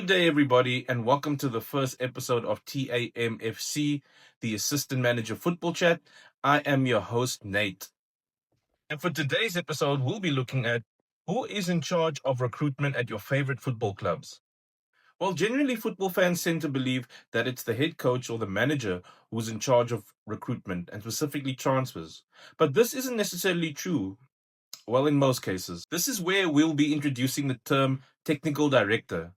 Good day, everybody, and welcome to the first episode of TAMFC, the Assistant Manager Football Chat. I am your host, Nate. And for today's episode, we'll be looking at who is in charge of recruitment at your favorite football clubs. Well, generally, football fans tend to believe that it's the head coach or the manager who's in charge of recruitment and specifically transfers. But this isn't necessarily true. Well, in most cases. This is where we'll be introducing the term technical director.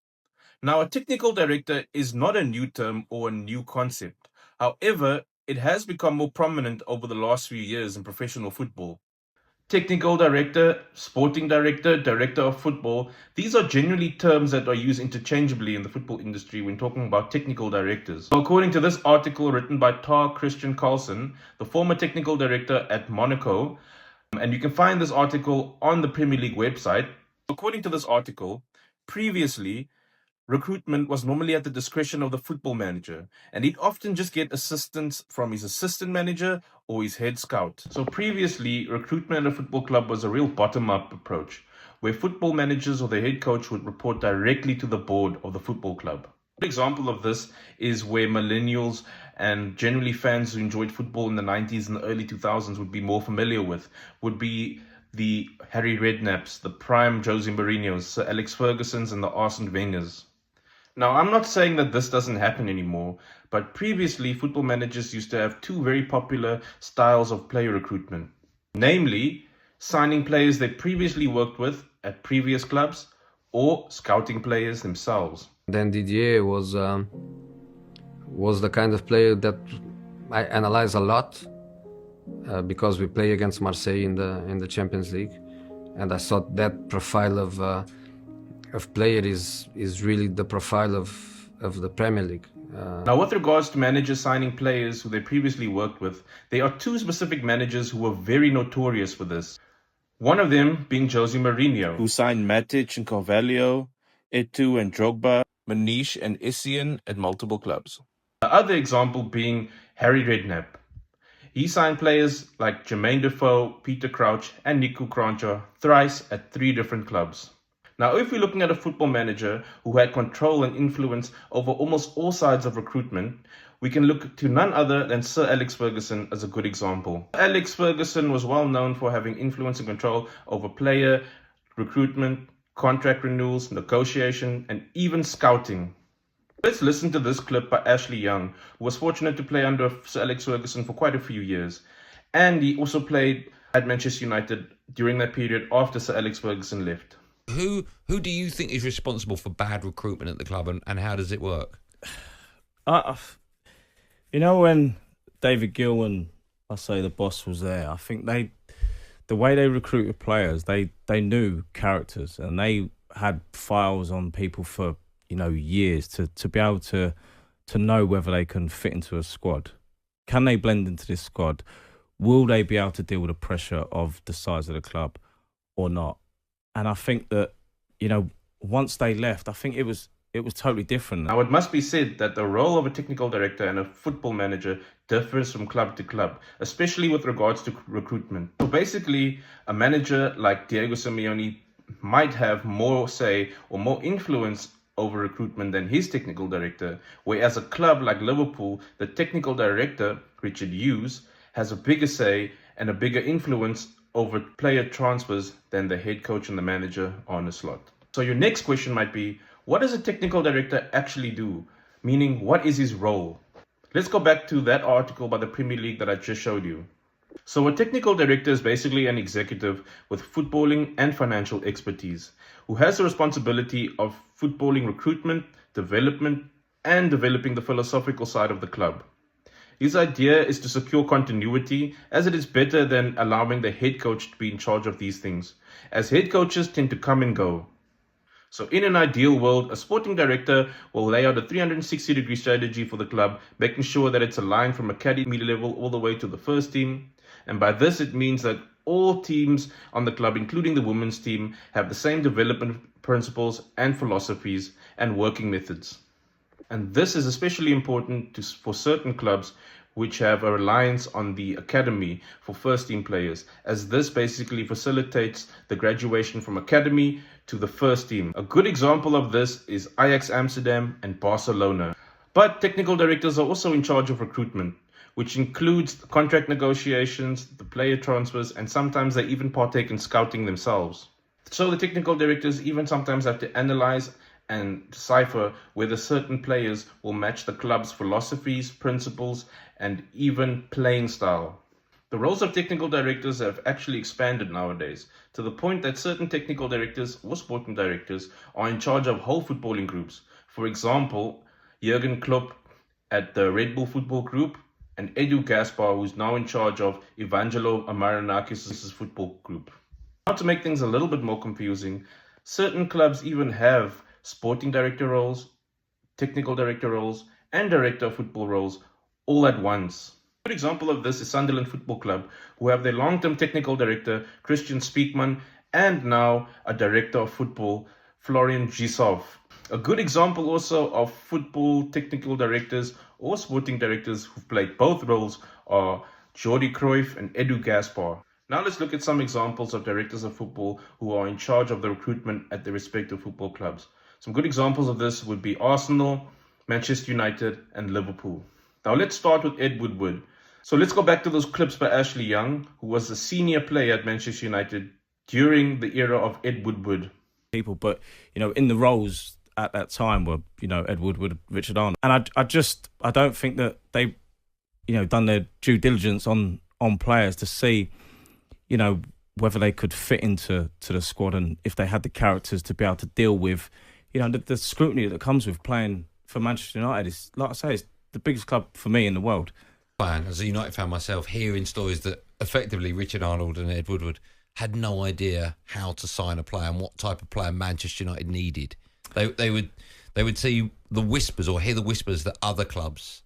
Now, a technical director is not a new term or a new concept. However, it has become more prominent over the last few years in professional football. Technical director, sporting director, director of football, these are generally terms that are used interchangeably in the football industry when talking about technical directors. So according to this article written by Tar Christian Carlson, the former technical director at Monaco, and you can find this article on the Premier League website. According to this article, previously, recruitment was normally at the discretion of the football manager, and he'd often just get assistance from his assistant manager or his head scout. So previously, recruitment at a football club was a real bottom-up approach, where football managers or the head coach would report directly to the board of the football club. An example of this is where millennials and generally fans who enjoyed football in the 90s and the early 2000s would be more familiar with, would be the Harry Redknapps, the prime Jose Mourinhos, Sir Alex Fergusons, and the Arsene Wengers. Now, I'm not saying that this doesn't happen anymore, but previously football managers used to have two very popular styles of player recruitment. Namely, signing players they previously worked with at previous clubs or scouting players themselves. Then Didier was the kind of player that I analyze a lot because we play against Marseille in the Champions League, and I thought that profile of player is really the profile of the Premier League. Now, with regards to managers signing players who they previously worked with, there are two specific managers who were very notorious for this. One of them being Jose Mourinho, who signed Matic and Carvalho, Eto'o and Drogba, Maniche and Essien at multiple clubs. The other example being Harry Redknapp. He signed players like Jermaine Defoe, Peter Crouch and Nico Kranjčar thrice at 3 different clubs. Now, if we're looking at a football manager who had control and influence over almost all sides of recruitment, we can look to none other than Sir Alex Ferguson as a good example. Alex Ferguson was well known for having influence and control over player recruitment, contract renewals, negotiation, and even scouting. Let's listen to this clip by Ashley Young, who was fortunate to play under Sir Alex Ferguson for quite a few years. And he also played at Manchester United during that period after Sir Alex Ferguson left. Who do you think is responsible for bad recruitment at the club, and how does it work? When David Gill and I say the boss was there, I think the way they recruited players, they knew characters and they had files on people for years to be able to know whether they can fit into a squad. Can they blend into this squad? Will they be able to deal with the pressure of the size of the club or not? And I think that, once they left, I think it was totally different. Now, it must be said that the role of a technical director and a football manager differs from club to club, especially with regards to recruitment. So basically, a manager like Diego Simeone might have more say or more influence over recruitment than his technical director, whereas a club like Liverpool, the technical director, Richard Hughes, has a bigger say and a bigger influence over player transfers than the head coach and the manager on a slot. So your next question might be, what does a technical director actually do? Meaning, what is his role? Let's go back to that article by the Premier League that I just showed you. So a technical director is basically an executive with footballing and financial expertise who has the responsibility of footballing recruitment, development, and developing the philosophical side of the club. His idea is to secure continuity, as it is better than allowing the head coach to be in charge of these things, as head coaches tend to come and go. So in an ideal world, a sporting director will lay out a 360-degree strategy for the club, making sure that it's aligned from academy level all the way to the first team. And by this, it means that all teams on the club, including the women's team, have the same development principles and philosophies and working methods. And this is especially important for certain clubs which have a reliance on the academy for first team players, as this basically facilitates the graduation from academy to the first team. A good example of this is Ajax Amsterdam and Barcelona. But technical directors are also in charge of recruitment, which includes the contract negotiations, the player transfers, and sometimes they even partake in scouting themselves. So the technical directors even sometimes have to analyze and decipher whether certain players will match the club's philosophies, principles, and even playing style. The roles of technical directors have actually expanded nowadays, to the point that certain technical directors or sporting directors are in charge of whole footballing groups. For example, Jurgen Klopp at the Red Bull Football Group, and Edu Gasper, who's now in charge of Evangelo Marinakis' football group. Now, to make things a little bit more confusing, certain clubs even have sporting director roles, technical director roles, and director of football roles all at once. A good example of this is Sunderland Football Club, who have their long-term technical director, Christian Speakman, and now a director of football, Florian Gisov. A good example also of football technical directors or sporting directors who've played both roles are Jordi Cruyff and Edu Gasper. Now let's look at some examples of directors of football who are in charge of the recruitment at their respective football clubs. Some good examples of this would be Arsenal, Manchester United, and Liverpool. Now let's start with Ed Woodward. So let's go back to those clips by Ashley Young, who was a senior player at Manchester United during the era of Ed Woodward. People, but in the roles at that time were Ed Woodward, Richard Arnold, and I don't think that they done their due diligence on players to see whether they could fit into the squad and if they had the characters to be able to deal with the scrutiny that comes with playing for Manchester United. Is, like I say, it's the biggest club for me in the world. As a United fan myself, hearing stories that effectively Richard Arnold and Ed Woodward had no idea how to sign a player and what type of player Manchester United needed. They would see the whispers or hear the whispers that other clubs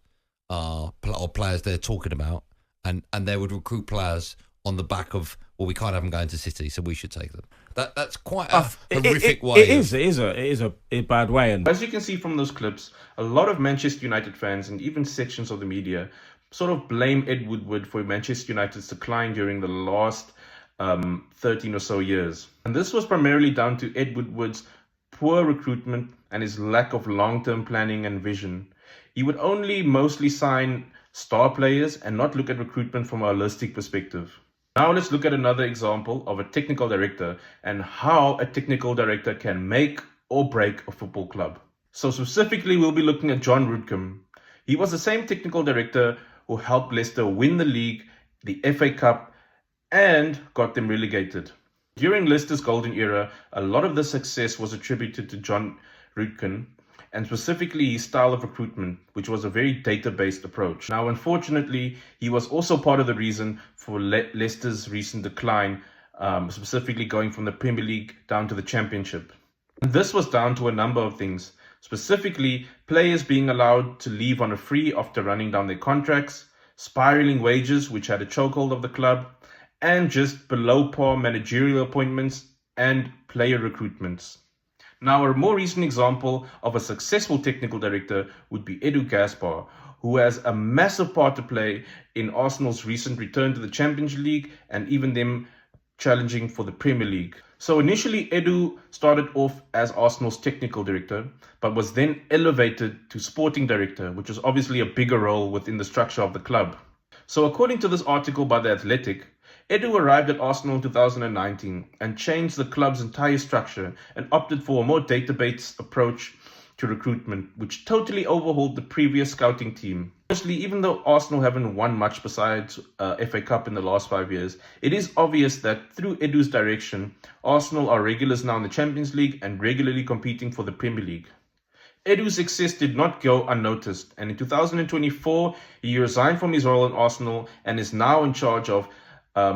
or players they're talking about, and they would recruit players on the back of, well, we can't have them going to City, so we should take them. That's quite a horrific way. It is a bad way. And as you can see from those clips, a lot of Manchester United fans and even sections of the media sort of blame Ed Woodward for Manchester United's decline during the last 13 or so years. And this was primarily down to Ed Woodward's poor recruitment and his lack of long-term planning and vision. He would only mostly sign star players and not look at recruitment from a holistic perspective. Now let's look at another example of a technical director and how a technical director can make or break a football club. So specifically, we'll be looking at Jon Rudkin. He was the same technical director who helped Leicester win the league, the FA Cup, and got them relegated. During Leicester's golden era, a lot of the success was attributed to Jon Rudkin, and specifically his style of recruitment, which was a very data-based approach. Now, unfortunately, he was also part of the reason for Leicester's recent decline, specifically going from the Premier League down to the Championship. And this was down to a number of things, specifically players being allowed to leave on a free after running down their contracts, spiraling wages, which had a chokehold of the club, and just below par managerial appointments and player recruitments. Now, a more recent example of a successful technical director would be Edu Gasper, who has a massive part to play in Arsenal's recent return to the Champions League and even them challenging for the Premier League. So initially, Edu started off as Arsenal's technical director, but was then elevated to sporting director, which was obviously a bigger role within the structure of the club. So according to this article by The Athletic, Edu arrived at Arsenal in 2019 and changed the club's entire structure and opted for a more data-based approach to recruitment, which totally overhauled the previous scouting team. Honestly, even though Arsenal haven't won much besides FA Cup in the last 5 years, it is obvious that through Edu's direction, Arsenal are regulars now in the Champions League and regularly competing for the Premier League. Edu's success did not go unnoticed, and in 2024, he resigned from his role in Arsenal and is now in charge of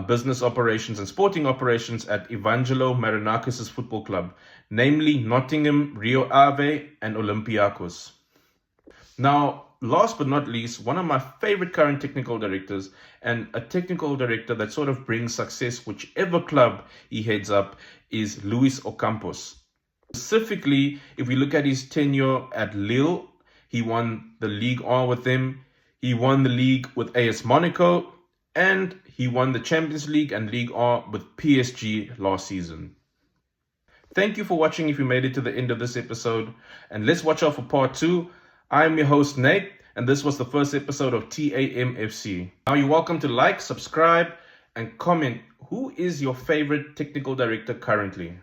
business operations and sporting operations at Evangelo Marinakis' football club, namely Nottingham, Rio Ave, and Olympiacos. Now, last but not least, one of my favorite current technical directors, and a technical director that sort of brings success whichever club he heads up, is Luis Ocampos. Specifically, if we look at his tenure at Lille, he won the Ligue 1 with them, he won the league with AS Monaco, and he won the Champions League and Ligue 1 with PSG last season. Thank you for watching if you made it to the end of this episode. And let's watch out for part 2. I'm your host, Nate, and this was the first episode of TAMFC. Now you're welcome to like, subscribe, and comment who is your favorite technical director currently.